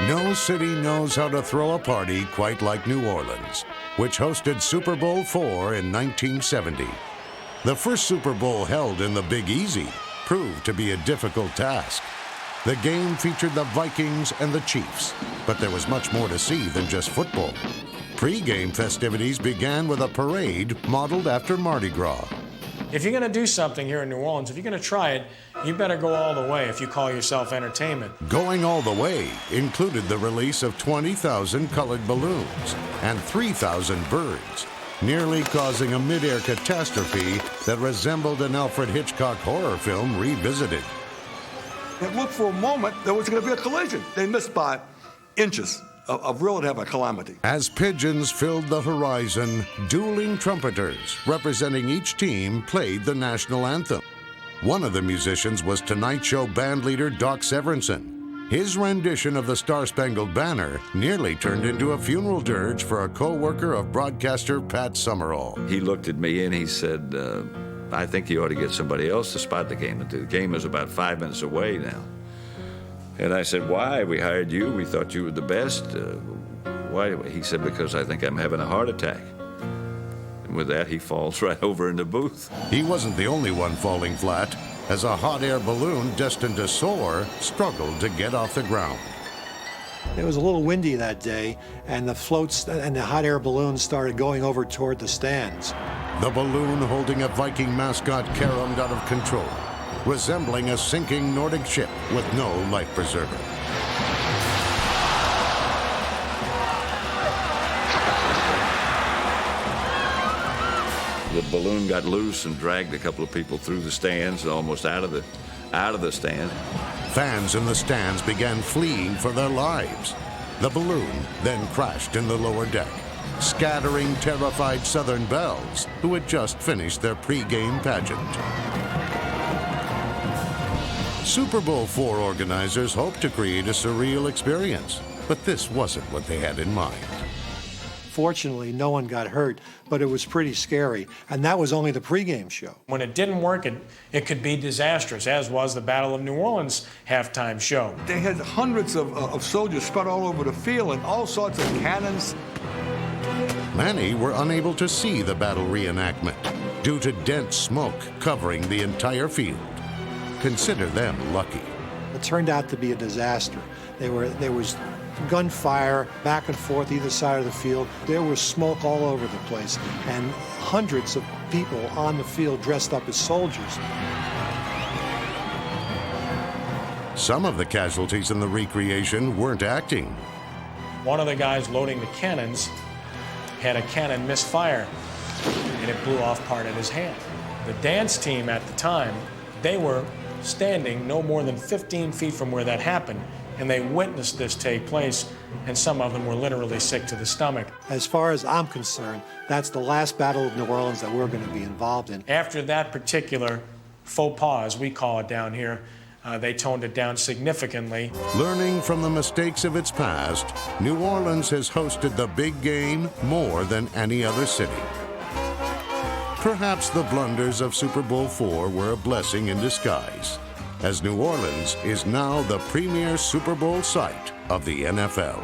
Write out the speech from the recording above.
No city knows how to throw a party quite like New Orleans, which hosted Super Bowl IV in 1970. The first Super Bowl held in the Big Easy proved to be a difficult task. The game featured the Vikings and the Chiefs, but there was much more to see than just football. Pre-game festivities began with a parade modeled after Mardi Gras. If you're going to do something here in New Orleans, if you're going to try it, you better go all the way if you call yourself entertainment. Going all the way included the release of 20,000 colored balloons and 3,000 birds, nearly causing a mid-air catastrophe that resembled an Alfred Hitchcock horror film revisited. It looked for a moment there was going to be a collision. They missed by inches of really have a calamity. As pigeons filled the horizon, dueling trumpeters representing each team played the national anthem. One of the musicians was Tonight Show band leader Doc Severinsen. His rendition of the Star-Spangled Banner nearly turned into a funeral dirge for a co-worker of broadcaster Pat Summerall. He looked at me and he said, I think you ought to get somebody else to spot the game. The game is about 5 minutes away now. And I said, why? We hired you. We thought you were the best. Why? He said, because I think I'm having a heart attack. And with that, he falls right over in the booth. He wasn't the only one falling flat, as a hot air balloon destined to soar struggled to get off the ground. It was a little windy that day, and the floats and the hot air balloons started going over toward the stands. The balloon holding a Viking mascot caromed out of control, resembling a sinking Nordic ship with no life preserver. The balloon got loose and dragged a couple of people through the stands and almost out of the stand. Fans in the stands began fleeing for their lives. The balloon then crashed in the lower deck, scattering terrified Southern belles who had just finished their pre-game pageant. Super Bowl IV organizers hoped to create a surreal experience, but this wasn't what they had in mind. Fortunately, no one got hurt, but it was pretty scary, and that was only the pregame show. When it didn't work, it could be disastrous, as was the Battle of New Orleans halftime show. They had hundreds of soldiers spread all over the field and all sorts of cannons. Many were unable to see the battle reenactment due to dense smoke covering the entire field. Consider them lucky. It turned out to be a disaster. There was gunfire back and forth either side of the field. There was smoke all over the place, and hundreds of people on the field dressed up as soldiers. Some of the casualties in the recreation weren't acting. One of the guys loading the cannons had a cannon misfire, and it blew off part of his hand. The dance team at the time, they were standing no more than 15 feet from where that happened, and they witnessed this take place, and some of them were literally sick to the stomach. As far as I'm concerned, that's the last Battle of New Orleans that we're going to be involved in. After that particular faux pas, as we call it down here, they toned it down significantly. Learning from the mistakes of its past, New Orleans has hosted the big game more than any other city. Perhaps the blunders of Super Bowl IV were a blessing in disguise, as New Orleans is now the premier Super Bowl site of the NFL.